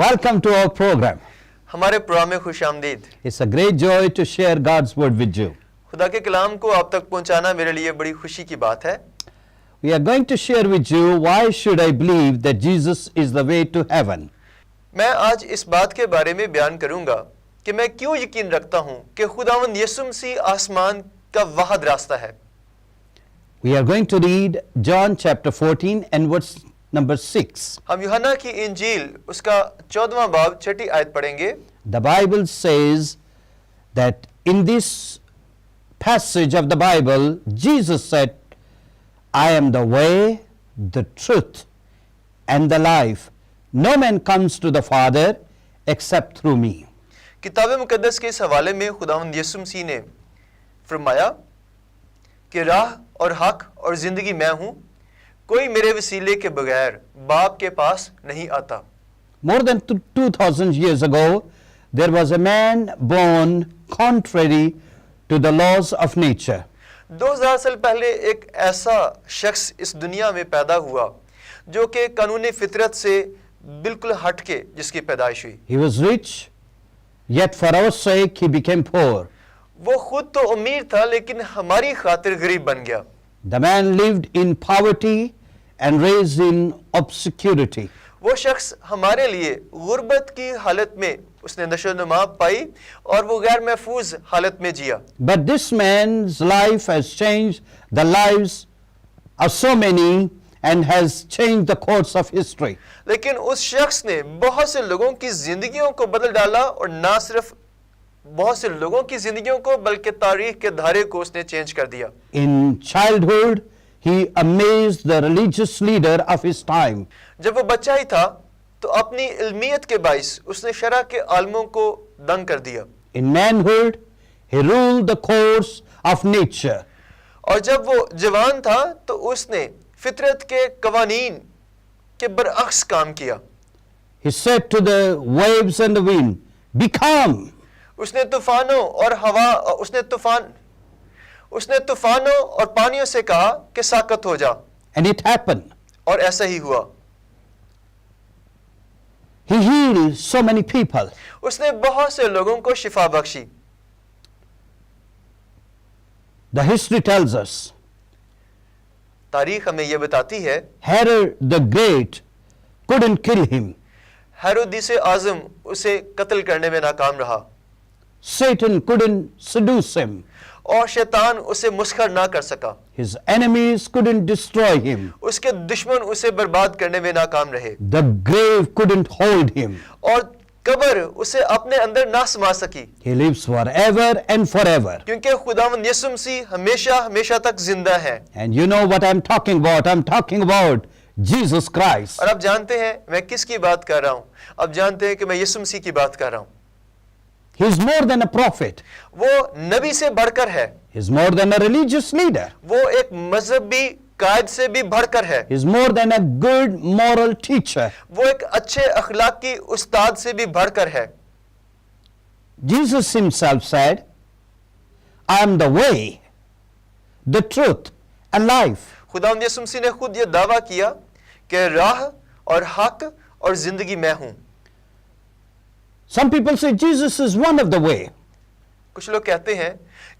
Welcome to our program. हमारे programme में खुशामदीद। It's a great joy to share God's word with you. खुदा के कलाम को आप तक पहुंचाना मेरे लिए बड़ी खुशी की बात है। We are going to share with you why should I believe that Jesus is the way to heaven. मैं आज इस बात के बारे में बयान करूंगा कि मैं क्यों यकीन रखता हूं कि खुदावंद यीशु मसीह आसमान का वाहिद रास्ता है। We are going to read John chapter 14 and verse number 6. हम यूहन्ना की इंजील उसका 14वां बाब 6ठी आयत पढ़ेंगे। The Bible says that in this passage of the Bible, Jesus said, I am the way, the truth, and the life. No man comes to the Father except through me. किताब मुकद्दस के इस हवाले में खुदावंद यीशु मसीह ने फरमाया कि राह और हक और जिंदगी मैं हूं, कोई मेरे वसीले के बगैर बाप के पास नहीं आता। More than 2,000 years ago, there was a man born contrary to the laws of nature. 2000 साल पहले एक ऐसा शख्स इस दुनिया में पैदा हुआ जो कि कानूनी फितरत से बिल्कुल हटके जिसकी पैदाइश हुई। He was rich, yet for our sake he became poor. वो खुद तो अमीर था लेकिन हमारी खातिर गरीब बन गया। The man lived in poverty and raised in obscurity. वो शख्स हमारे लिए गुर्बत की हालत में उसने नशोनुमा पाई और वो गैर महफूज हालत में जिया। But this man's life has changed the lives of so many and has changed the course of history. लेकिन उस शख्स ने बहुत से लोगों की जिंदगियों को बदल डाला और ना सिर्फ बहुत से लोगों की जिंदगियों को बल्कि तारीख के धारे को उसने चेंज कर दिया। In childhood, he amazed the religious leader of his time. जब वो बच्चा ही था तो अपनी इल्मियत के बाइस उसने शरा के आलमों को दंग कर दिया। In manhood, he ruled the course of nature. और जब वो जवान था तो उसने फितरत के कवानीन के बरअक्स काम किया। He said to the waves and the wind, be calm. उसने तूफानों और पानियों से कहा कि साकत हो जा। And it happened. और ऐसा ही हुआ। He healed so many people. उसने बहुत से लोगों को शिफा Bakshi. The history tells us, तारीख हमें यह बताती है Herod the Great couldn't kill him. Herod आज़म उसे कत्ल करने में नाकाम रहा। Satan couldn't seduce him. और शैतान उसे मुस्खर ना कर सका। His enemies couldn't destroy him. उसके दुश्मन उसे बर्बाद करने में नाकाम रहे। The grave couldn't hold him. और कब्र उसे अपने अंदर ना समा सकी। He lives forever and forever. क्योंकि खुदावंद यीशु मसीह हमेशा हमेशा तक जिंदा है। And you know what I'm talking about? I'm talking about Jesus Christ. और आप जानते हैं मैं किसकी बात कर रहा हूँ? आप जानते हैं कि मैं यीशु मसीह की बात कर रहा हूँ। He is more than a prophet. वो नबी से बढ़कर है। He is more than a religious leader. वो एक मजहबी कायद से भी बढ़कर है। He is more than a good moral teacher. वो एक अच्छे अखलाकी उस्ताद से भी बढ़कर है। Jesus himself said, I am the way, the truth, and life. खुदावंद यीशु मसीह ने खुद ये दावा किया कि राह और हक और जिंदगी मैं हूं। Some people say Jesus is one of the way. कुछ लोग कहते हैं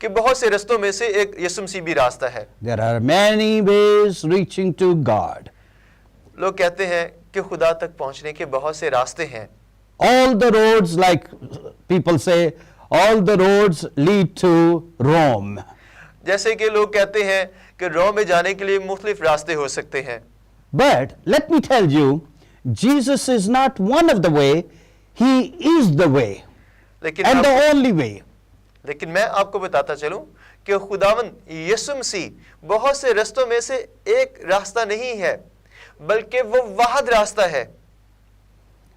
कि बहुत से रास्तों में से एक यीशु मसीह भी रास्ता है। There are many ways reaching to God. लोग कहते हैं कि खुदा तक पहुंचने के बहुत से रास्ते हैं। All the roads, like people say, all the roads lead to Rome. जैसे कि लोग कहते हैं कि रोम में जाने के लिए मुख्तलिफ रास्ते हो सकते हैं। But let me tell you, Jesus is not one of the way. He is the way and the only way. लेकिन मैं आपको बताता चलूं कि खुदावंद यीशु मसीह बहुत से रास्तों में से एक रास्ता नहीं है बल्कि वो वाहिद रास्ता है।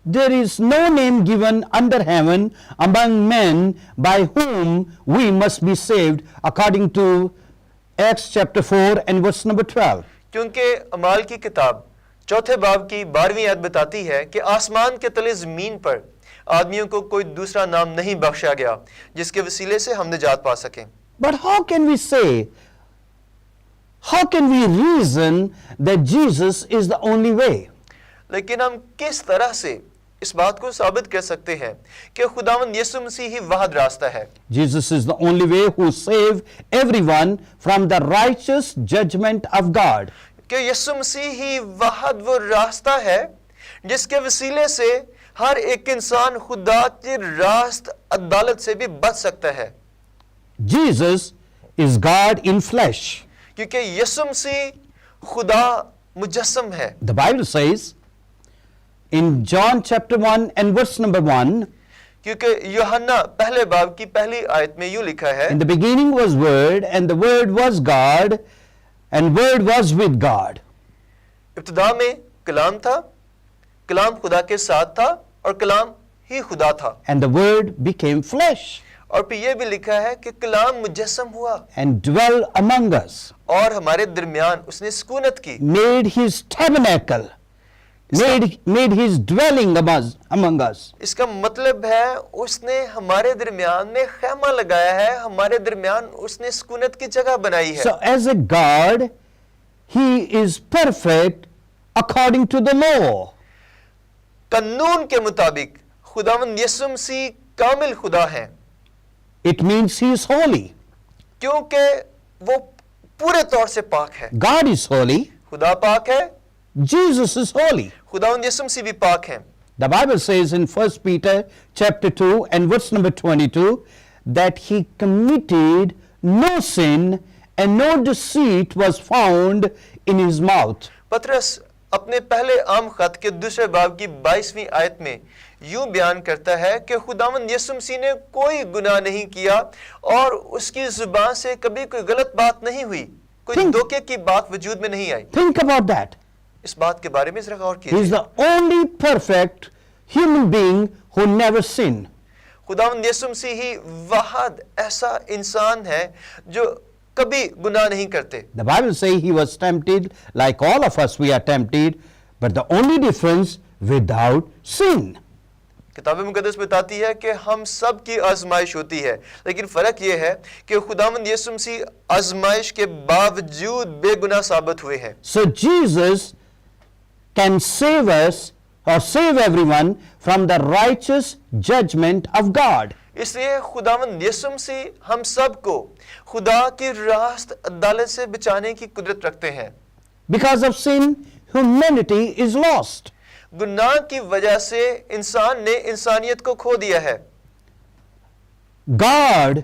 There is no name given under heaven among men by whom we must be saved, according to Acts chapter 4 and verse number 12. क्योंकि अमाल की किताब चौथे बाब की 12वीं आयत बताती है कि आसमान के तले जमीन पर आदमियों को कोई दूसरा नाम नहीं बख्शा गया जिसके वसीले से हम निजात पा सकें। But how can we say, how can we reason that Jesus is the only way? लेकिन हम किस तरह से इस बात को साबित कर सकते हैं कि खुदावंद यीशु मसीह ही वाहिद रास्ता है। Jesus is the only way who save everyone from the righteous judgment of God. कि यीशु मसीह ही वाहिद वो रास्ता है जिसके वसीले से हर एक इंसान खुदा की रास्त अदालत से भी बच सकता है। Jesus is God in flesh. क्योंकि यीशु मसीह खुदा मुजस्सम है। The Bible says in John chapter 1 and verse number 1, क्योंकि यूहन्ना पहले बाब की पहली आयत में यूं लिखा है, in the beginning was Word, and the Word was God, and Word was with God. इब्तिदा में कलाम था, कलाम खुदा के साथ था और कलाम ही खुदा था। And the Word became flesh और फिर यह भी लिखा है कि कलाम मुजस्सम हुआ and dwelt among us, और हमारे दरमियान उसने सुकूनत की, made his tabernacle, made his dwelling among us. इसका मतलब है उसने हमारे दरमियान में खैमा लगाया है, हमारे दरमियान उसने सुकूनत की जगह बनाई है। So as a God, he is perfect according to the law. कानून के मुताबिक खुदावंद यीशु मसीह कामिल खुदा है, It means he is holy. क्योंकि वो पूरे तौर से पाक है। God is holy. खुदा पाक है, Jesus is holy. खुदावंद यीशु मसीह भी पाक है। The Bible says in 1 Peter chapter 2 and verse number 22 that he committed no sin and no deceit was found in his mouth. पतरस अपने पहले आम खत के दूसरे बाब की 22वीं आयत में यूं बयान करता है कि खुदावंद यीशु मसीह ने कोई गुनाह नहीं किया और उसकी जुबान से कभी कोई गलत बात नहीं हुई, कोई धोखे की बात वजूद में नहीं आई। Think about that. इस बात के बारे में जरा गौर He is कीजिए। the only perfect human being who never sinned. खुदावंद यीशु मसीह ही वाहिद ऐसा इंसान है जो कभी गुनाह नहीं करते। The Bible says he was tempted like all of us we are tempted, but the only difference without sin. किताब मुकद्दस बताती है कि हम सब की आजमाइश होती है, लेकिन फर्क यह है कि खुदावंद यीशु मसीह आजमाइश के बावजूद बेगुनाह साबित हुए हैं। So Jesus can save us or save everyone from the righteous judgment of God. इसलिए खुदावंद यीशु मसीह हम सब को खुदा की रास्त अदालत से बचाने की कुदरत रखते हैं। Because of sin, humanity is lost. गुनाह की वजह से इंसान ने इंसानियत को खो दिया है। God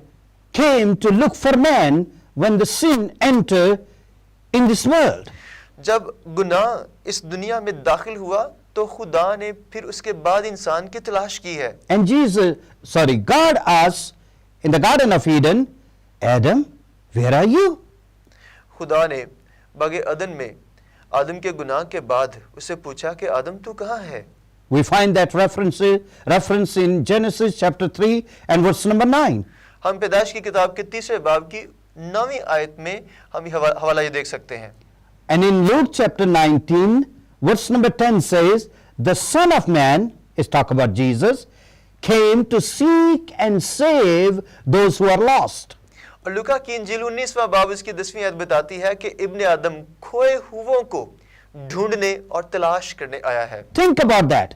came to look for man when the sin entered in this world. जब गुनाह इस दुनिया में दाखिल हुआ तो खुदा ने फिर उसके बाद इंसान की तलाश की है। And God asked in the Garden of Eden, Adam, where are you? खुदा ने बागे अदन में आदम के गुनाह के बाद उससे पूछा कि आदम तू कहाँ है? We find that reference in Genesis chapter 3 and verse number 9. हम पैदाइश की किताब के 3 बाब की 9वीं आयत में हम हवाला ये देख सकते हैं। And in Luke chapter 19, verse number 10 says, the Son of Man, is talk about Jesus, came to seek and save those who are lost. और लूका की इंजील 19वां बाब इसकी 10वीं आयत बताती है कि इब्ने आदम खोए हुओं को ढूंढने और तलाश करने आया है। Think about that.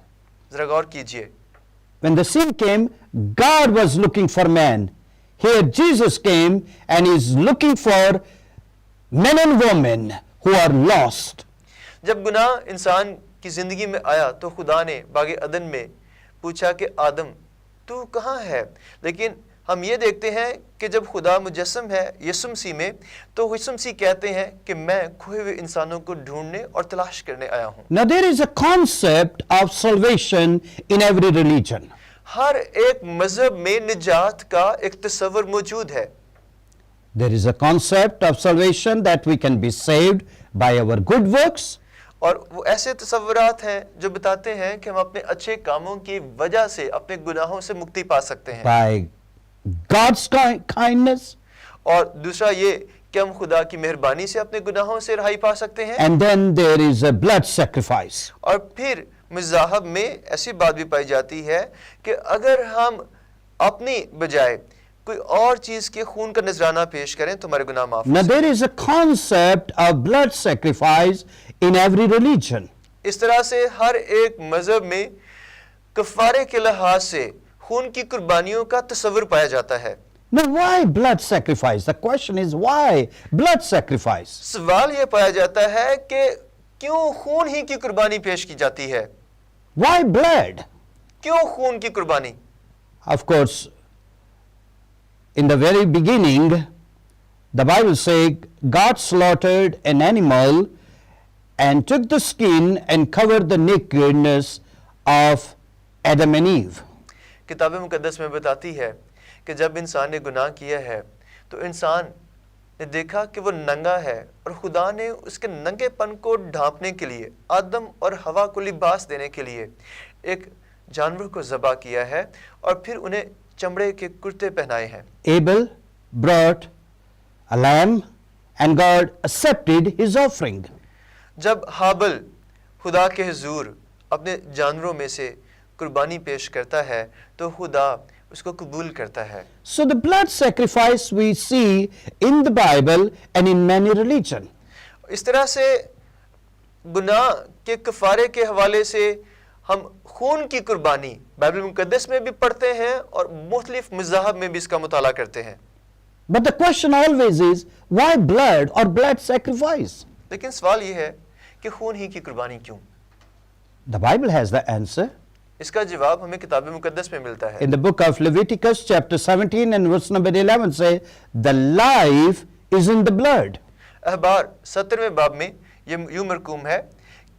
जरा गौर कीजिए। When the sin came, God was looking for man. Here Jesus came and is looking for men and women who are lost. जब गुनाह इंसान की जिंदगी में आया तो खुदा ने बागे अदन में पूछा कि आदम तू कहाँ है? लेकिन हम ये देखते हैं कि जब खुदा मुजस्सम है यीशु मसीह में, तो यीशु मसीह कहते हैं कि मैं खोए हुए इंसानों को ढूंढने और तलाश करने आया हूँ। Now there is a concept of salvation in every religion. हर एक मजहब में निजात का एक तस्वर मौजूद है। There is a concept of salvation that we can be saved by our good works. और वो ऐसे तस्वुरात हैं जो बताते हैं कि हम अपने अच्छे कामों की वजह से अपने गुनाहों से मुक्ति पा सकते हैं। By God's kindness. और दूसरा ये कि हम खुदा की मेहरबानी से अपने गुनाहों से रहाई पा सकते हैं। And then there is a blood sacrifice. और फिर मज़ाहब में ऐसी बात भी पाई जाती है कि अगर हम अपनी बजाय कोई और चीज के खून का नजराना पेश करें तो हमारे गुनाह माफ हो Now सकते there is a concept of blood sacrifice in every religion. हैं। इस तरह से हर एक मजहब में कफारे के लिहाज से खून की कुर्बानियों का तस्वर पाया जाता है। Now, why blood sacrifice? The question is why blood sacrifice? सवाल यह पाया जाता है कि क्यों खून ही की कुर्बानी पेश की जाती है? Why blood? क्यों खून की कुर्बानी? Of course, in the very beginning, the Bible says God slaughtered an animal and took the skin and covered the nakedness of Adam and Eve. किताब मुकद्दस में बताती है कि जब इंसान ने गुनाह किया है तो इंसान ने देखा कि वो नंगा है और खुदा ने उसके नंगेपन को ढांपने के लिए आदम और हवा को लिबास देने के लिए एक जानवर को ज़बह किया है और फिर उन्हें चमड़े के कुर्ते पहनाए हैं। Abel brought a lamb and God accepted his offering. जब हाबिल खुदा के हुजूर अपने जानवरों में से कुर्बानी पेश करता है तो खुदा उसको कबूल करता है। So the blood sacrifice we see in the Bible and in many religions. इस तरह से गुनाह के कफारे के हवाले से हम खून की कुर्बानी बाइबल मुकद्दस में भी पढ़ते हैं और मुख्तलिफ मज़ाहब में भी इसका मुताला करते हैं। But the question always is why blood or blood sacrifice? लेकिन सवाल ये है कि खून ही की कुर्बानी क्यों? The Bible has the answer. इसका जवाब हमें किताब मुकद्दस में मिलता है। In the book of Leviticus chapter 17 and verse number 11 say, the life is in the blood. अहबार 17वें बाब में ये यूं मरकूम है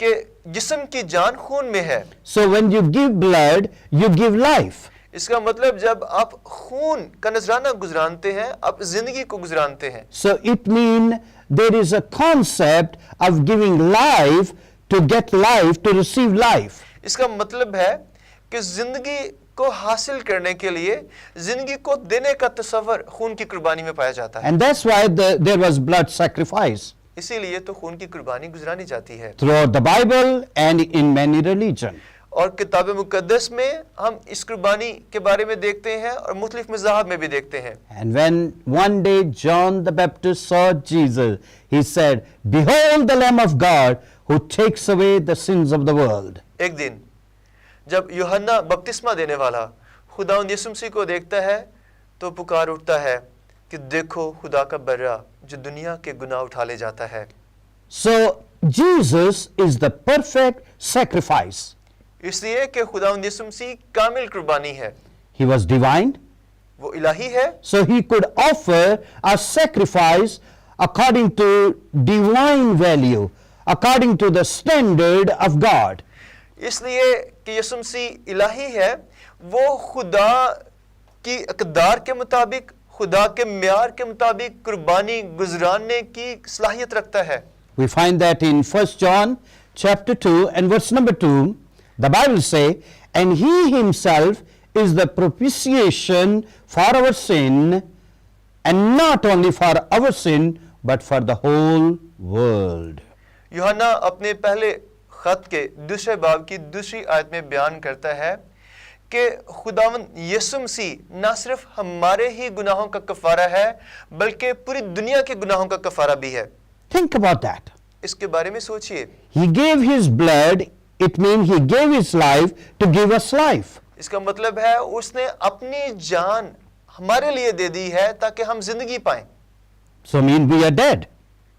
कि जिस्म की जान खून में है। So when you give blood, you give life. इसका मतलब जब आप खून का नजराना गुजरानते हैं आप जिंदगी को गुजरानते हैं। So it means there is a concept of giving life to get life, to receive life. इसका मतलब है कि जिंदगी को हासिल करने के लिए जिंदगी को देने का तस्वर खून की कुर्बानी में पाया जाता है। And that's why there was blood sacrifice इसीलिए तो खून की कुर्बानी गुजरानी जाती है throughout the Bible and in many religions. और किताब मुकद्दस में हम इस कुर्बानी के बारे में देखते हैं और मुख्तलिफ मज़ाहब में भी देखते हैं। And when one day John the Baptist saw Jesus, he said, "Behold the Lamb of God who takes away the sins of the world." एक दिन जब यूहन्ना बपतिस्मा देने वाला खुदावंद यीशु मसीह को देखता है तो पुकार उठता है कि देखो खुदा का बर्रा जो दुनिया के गुनाह उठा ले जाता है। So Jesus is the perfect sacrifice. इसलिए कि खुदावंद यीशु मसीह कामिल कुर्बानी है। He was divine, वो इलाही है so he could offer a sacrifice according to divine value, according to the standard of God. इसलिए कि यीशु मसीह इलाही है वो खुदा की अक़दार के मुताबिक खुदा के म्यार के मुताबिक कुर्बानी गुजराने की सलाहियत रखता है। We find that in 1 John chapter 2 and verse number 2, the Bible say, "And he himself is the propitiation for our sin, and not only for our sin, but for the whole world." यूहन्ना अपने पहले खत के दूसरे बाब की दूसरी आयत में बयान करता है कि खुदावंद यीशु मसीह ना सिर्फ हमारे ही गुनाहों का कफारा है बल्कि पूरी दुनिया के गुनाहों का कफारा भी है। Think about that. इसके बारे में सोचिए। He gave his blood, it means he gave his life to give us life. इसका मतलब है उसने अपनी जान हमारे लिए दे दी है ताकि हम जिंदगी पाएं। So mean we are dead.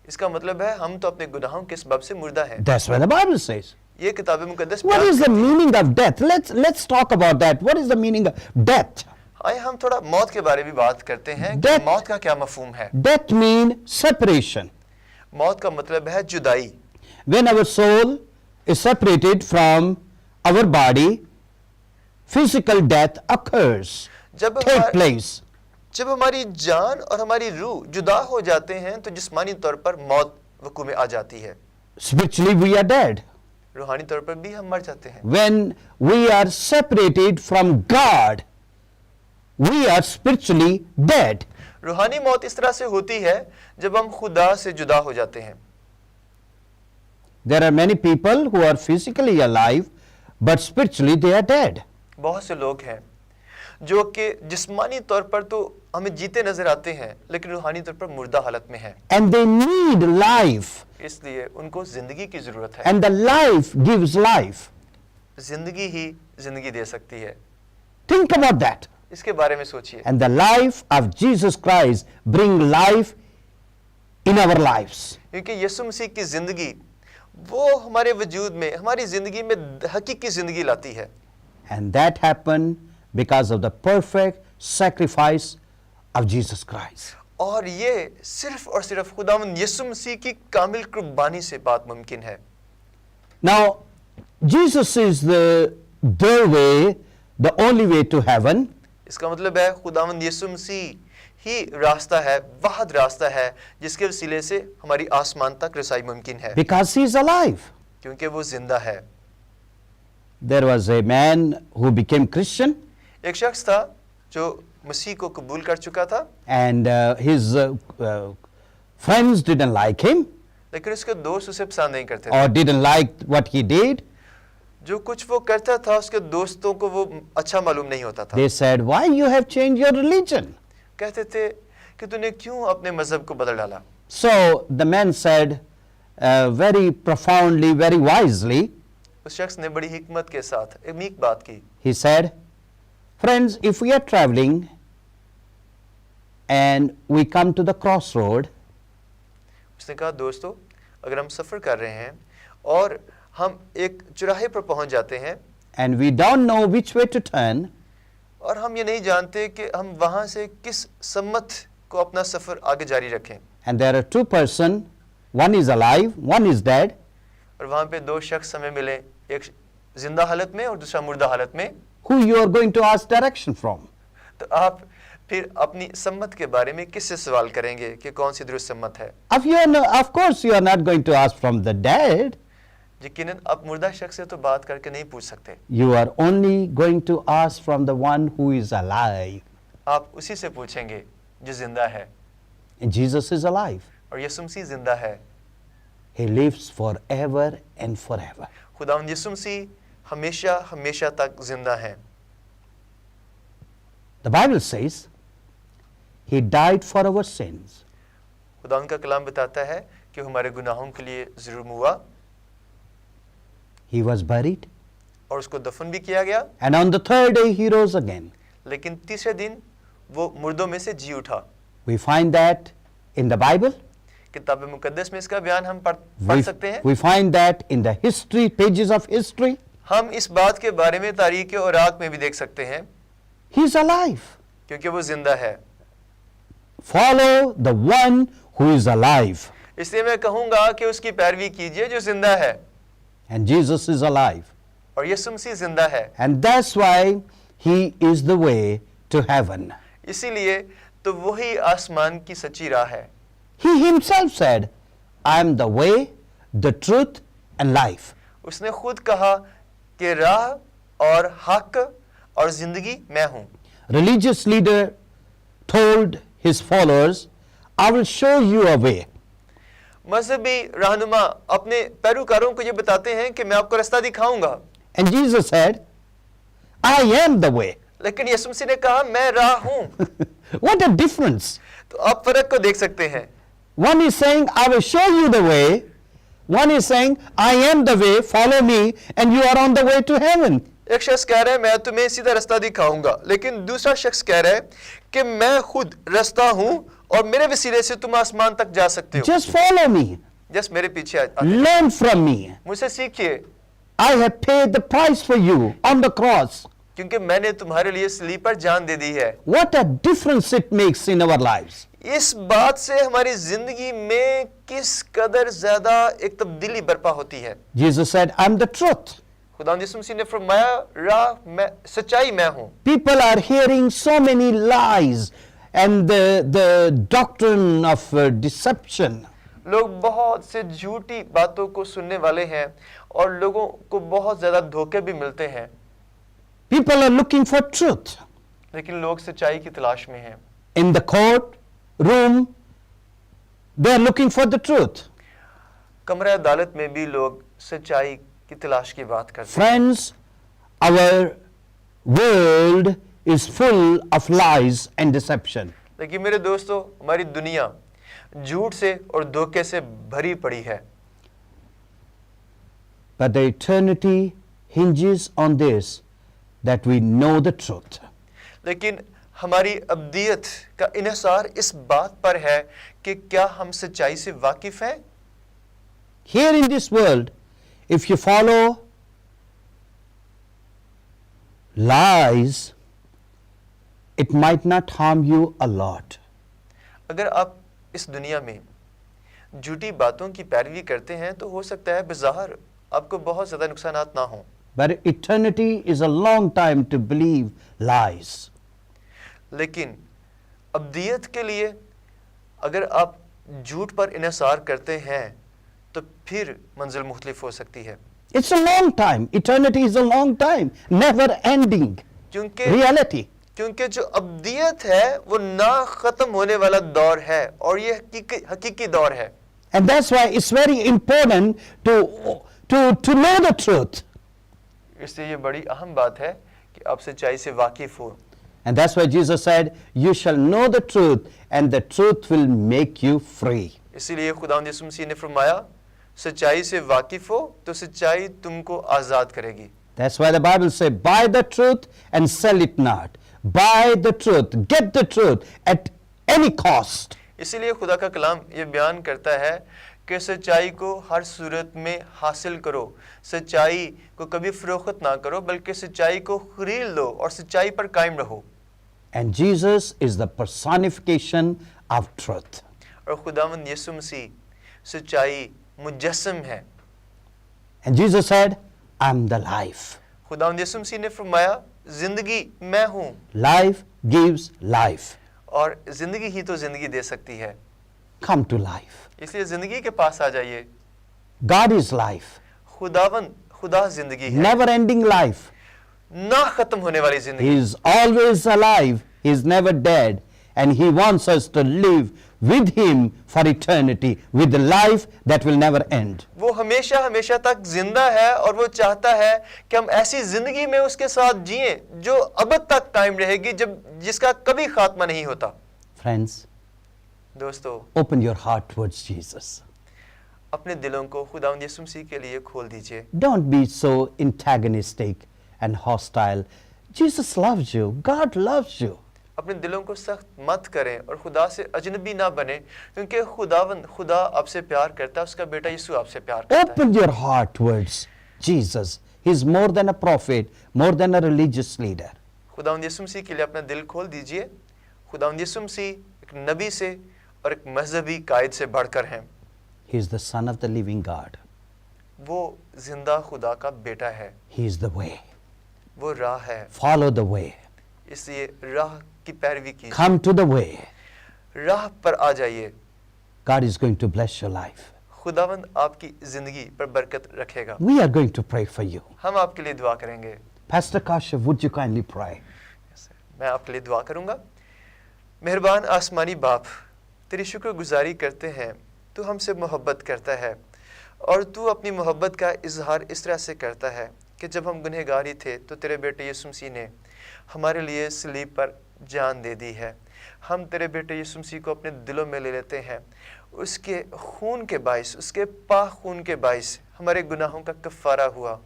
इसका मतलब है हम तो अपने गुनाहों के सबब से मुर्दा हैं। That's what the Bible says. ये किताब मुकद्दस What बयान is the करती है। meaning of death? Let's talk about that. What is the meaning of death? आइए हम थोड़ा मौत के बारे में बात करते हैं कि Death- मौत का क्या मफहूम है। Death means separation. मौत का मतलब है जुदाई। When our soul is separated from our body, physical death occurs, जब take हमार- place. जब हमारी जान और हमारी रूह जुदा हो जाते हैं तो जिस्मानी तौर पर मौत वकू में आ जाती है। Spiritually we are dead. रूहानी तौर पर भी हम मर जाते हैं। When we are separated from God, we are spiritually dead. रूहानी मौत इस तरह से होती है जब हम खुदा से जुदा हो जाते हैं। There are many people who are physically alive, but spiritually they are dead. बहुत से लोग हैं जो कि जिस्मानी तौर पर तो हमें जीते नजर आते हैं लेकिन रूहानी तौर पर मुर्दा हालत में हैं। And they need life. इसलिए उनको जिंदगी की जरूरत है। And the life gives life. जिंदगी ही जिंदगी दे सकती है। Think about that. इसके बारे में सोचिए। And the life of Jesus Christ bring life in our lives. क्योंकि यीशु मसीह की जिंदगी वो हमारे वजूद में, हमारी जिंदगी में हकीकी जिंदगी लाती है। And that happened because of the perfect sacrifice of Jesus Christ. और ये सिर्फ और सिर्फ खुदावंद यीशु मसीह की कामिल कुर्बानी से बात मुमकिन है। Now, Jesus is the way, the only way to heaven. इसका मतलब है खुदावंद यीशु मसीह ही रास्ता है, वाहिद रास्ता है जिसके वसीले से हमारी आसमान तक रसाई मुमकिन है। Because he is alive. क्योंकि वो जिंदा है। There was a man who became Christian, एक शख्स था जो मसीह को कबूल कर चुका था, and his friends didn't like him लेकिन उसके दोस्त उसे पसंद नहीं करते or थे। didn't like what he did. जो कुछ वो करता था उसके दोस्तों को वो अच्छा मालूम नहीं होता था। They said, "Why you have changed your religion?" कहते थे कि तूने क्यों अपने मजहब को बदल डाला। So the man said, very profoundly, very wisely, उस शख्स ने बड़ी हिकमत के साथ एक नीक बात की। he said, "Friends, if we are traveling and we come to the crossroad, उसने कहा, दोस्तों अगर हम सफर कर रहे हैं और हम एक चौराहे पर पहुंच जाते हैं and we don't know which way to turn, और हम ये नहीं जानते कि हम वहां से किस सम्मत को अपना सफर आगे जारी रखें, and there are two persons, one is alive, one is dead, और वहां पे दो शख्स हमें मिले, एक जिंदा हालत में और दूसरा मुर्दा हालत में, who you are going to ask direction from?" तो आप फिर अपनी सम्मत के बारे में किससे सवाल करेंगे कि कौन सी दुरुस्त सम्मत है? Of course, you are not going to ask from the dead. यकीनन आप मुर्दा शख्स से तो बात करके नहीं पूछ सकते, You are only going to ask from the one who is alive. आप उसी से पूछेंगे जो जिंदा है, And Jesus is alive. और यीशु मसीह जिंदा है। He lives forever and forever. खुदावंद यीशु मसीह हमेशा हमेशा तक जिंदा है। The Bible says he died for our sins. खुदावंद का कलाम बताता है कि हमारे गुनाहों के लिए जुर्म हुआ, He was buried, और उसको दफन भी किया गया, and on the third day he rose again. लेकिन तीसरे दिन वो मुर्दों में से जी उठा। We find that in the Bible. किताब मुकद्दस में इसका बयान हम पढ़ सकते हैं। We find that in the history, pages of history. हम इस बात के बारे में तारीख के औराक में भी देख सकते हैं, He is alive. क्योंकि वो जिंदा है। Follow the one who is alive. इसलिए मैं कहूंगा कि उसकी पैरवी कीजिए जो जिंदा है, And Jesus is alive. और यीशु मसीह जिंदा है। And that's why he is the way to heaven. इसीलिए तो वही आसमान की सच्ची राह है। He himself said, "I am the way, the truth and life." उसने खुद कहा कि राह और हक और जिंदगी मैं हूं। Religious leader told his followers, "I will show you a way." मजहबी रहनुमा अपने पैरोकारों को ये बताते हैं कि मैं आपको रास्ता दिखाऊंगा, And Jesus said, "I am the way." लेकिन यीशु मसीह ने कहा मैं राह हूं। What a difference. तो आप फर्क को देख सकते हैं। One is saying, "I will show you the way." One is saying, "I am the way, follow me, and you are on the way to heaven." एक शख्स कह रहा है मैं तुम्हें सीधा रास्ता दिखाऊंगा, लेकिन दूसरा शख्स कह रहा है कि मैं खुद रास्ता हूं और मेरे वसीले से तुम आसमान तक जा सकते हो। Just follow me. जस्ट मेरे पीछे Learn from me. मुझसे सीखिए, I have paid the price for you on the cross. क्योंकि मैंने तुम्हारे लिए सलीब पर जान दे दी है। What a difference it makes in our lives. इस बात से हमारी जिंदगी में किस कदर ज्यादा एक तब्दीली बर्पा होती है। Jesus said, "I'm the truth." खुदावंद यीशु मसीह ने फरमाया राह मैं, सच्चाई मैं हूं। People are hearing so many lies and the doctrine of deception. लोग बहुत से झूठी बातों को सुनने वाले हैं और लोगों को बहुत ज्यादा धोखे भी मिलते हैं। People are looking for truth. लेकिन लोग सच्चाई की तलाश में हैं। In the court room, they are looking for the truth. कमरा अदालत में भी लोग सच्चाई की तलाश की बात करते हैं। Friends, our world is full of lies and deception. लेकिन मेरे दोस्तों हमारी दुनिया झूठ से और धोखे से भरी पड़ी है। But the eternity hinges on this, that we know the truth. लेकिन हमारी अब्दियत का इन्हिसार इस बात पर है कि क्या हम सच्चाई से वाकिफ हैं? Here in this world, if you follow lies, it might not harm you a lot. अगर आप इस दुनिया में झूठी बातों की पैरवी करते हैं तो हो सकता है बाजार आपको बहुत ज्यादा नुकसानात ना हो, But eternity is a long time to believe lies. लेकिन अब्दियत के लिए अगर आप झूठ पर इन्हिसार करते हैं तो फिर मंजिल मुख्तलिफ हो सकती है, It's a long time. Eternity is a long time, never ending क्योंकि reality. क्योंकि जो अब्दियत है वो ना खत्म होने वाला दौर है और ये हकीकी दौर है। And that's why it's very important to know the truth. इसलिए ये बड़ी अहम बात है कि आप सच्चाई से वाकिफ हो। And that's why Jesus said, you shall know the truth and the truth will make you free. इसीलिए खुदावंद यीशु मसीह ने फरमाया सच्चाई से वाकिफ हो तो सच्चाई तुमको आजाद करेगी। That's why the Bible says, buy the truth and sell it not. Buy the truth, get the truth at any cost. इसीलिए खुदा का कलाम ये बयान करता है कि सच्चाई को हर सूरत में हासिल करो, सच्चाई को कभी फरोख्त ना करो बल्कि सच्चाई को खरीद लो और सच्चाई पर कायम रहो। And Jesus is the personification of truth. और खुदावंद यीशु मसीह सच्चाई मुजस्सम है। And Jesus said, I'm the life. खुदावंद यीशु मसीह ने फरमाया जिंदगी मैं हूँ Life gives life. और जिंदगी ही तो जिंदगी दे सकती है, Come to life. इसलिए जिंदगी के पास आ जाइए। God is life. खुदा जिंदगी है, Never ending life. ना खत्म होने वाली जिंदगी। He is always alive. He is never dead. And He wants us to live with Him for eternity, with the life that will never end. वो हमेशा हमेशा तक जिंदा है और वो चाहता है कि हम ऐसी जिंदगी में उसके साथ जिएं जो अबद तक कायम रहेगी, जिसका कभी खात्मा नहीं होता। Friends, दोस्तों, open your heart towards Jesus. अपने दिलों को खुदावंद यीशु मसीह के लिए खोल दीजिए। Don't be so antagonistic and hostile. Jesus loves you. God loves you. अपने दिलों को सख्त मत करें और खुदा से अजनबी ना बने, क्योंकि खुदा आपसे प्यार करता है, उसका बेटा यीशु आपसे प्यार करता है। Open your heart towards Jesus. He's more than a prophet, more than a religious leader. खुदावंद यीशु मसीह के लिए अपना दिल खोल दीजिए। खुदावंद यीशु मसीह एक नबी से और एक मजहबी कायद से बढ़कर हैं। He is the Son of the living God. वो जिंदा खुदा का बेटा है, He is the way. वो राह है, Follow the way. इसलिए राह की पैरवी कीजिए, Come to the way. राह पर आ जाइए। God is going to bless your life. खुदावंद आपकी जिंदगी पर बरकत रखेगा। We are going to pray for you. हम आपके लिए दुआ करेंगे। Pastor Kasha, would you kindly pray? मैं आपके लिए दुआ करूंगा। मेहरबान आसमानी बाप, तेरी शुक्रगुजारी करते हैं, तू हमसे मोहब्बत करता है और तू अपनी मोहब्बत का इजहार इस तरह से करता है कि जब हम गुनहगारी थे तो तेरे बेटे यीशु मसीह ने हमारे लिए सलीब पर जान दे दी है। हम तेरे बेटे यीशु मसीह को अपने दिलों में ले लेते हैं, उसके खून के बाइस, उसके पाक खून के बाइस हमारे गुनाहों का कफ़ारा हुआ।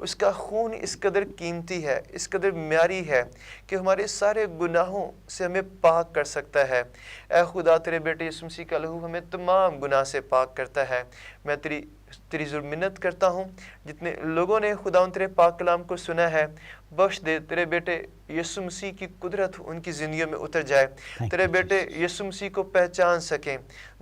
उसका खून इस कदर कीमती है, इस कदर म्यारी है कि हमारे सारे गुनाहों से हमें पाक कर सकता है। ऐ खुदा, तेरे बेटे यीशु मसीह का लहू हमें तमाम गुनाह से पाक करता है। मैं तेरी ज़रूर मिन्नत करता हूँ, जितने लोगों ने खुदा तेरे पाक कलाम को सुना है, बख्श दे, तेरे बेटे यीशु मसीह की कुदरत उनकी ज़िंदगियों में उतर जाए, तेरे बेटे यीशु मसीह को पहचान सकें,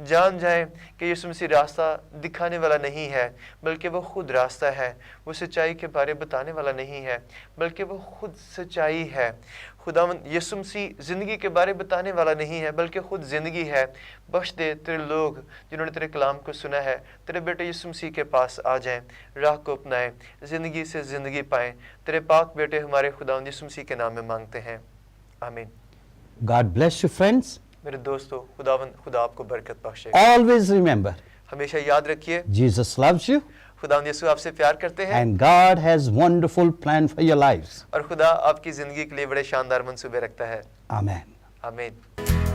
जान जाएं कि यीशु मसीह रास्ता दिखाने वाला नहीं है बल्कि वो खुद रास्ता है। वो सच्चाई के बारे बताने वाला नहीं है बल्कि वो खुद सच्चाई है। खुदावंद यीशु मसीह ज़िंदगी के बारे बताने वाला नहीं है बल्कि खुद ज़िंदगी है। बख्श दे, तेरे लोग जिन्होंने तेरे कलाम को सुना है तेरे बेटे यीशु मसीह के पास आ जाएं, राह को अपनाएं, ज़िंदगी से ज़िंदगी पाएं। तेरे पाक बेटे हमारे खुदावंद यीशु मसीह के नाम में मांगते हैं, आमीन। God bless you, friends. मेरे दोस्तों, खुदा आपको बरकत बख्शे। Always remember, हमेशा याद रखिए, Jesus loves you खुदावंद यीशु आपसे प्यार करते हैं and God has wonderful plan for your lives. और खुदा आपकी ज़िंदगी के लिए बड़े शानदार मंसूबे रखता है। Amen. आमीन।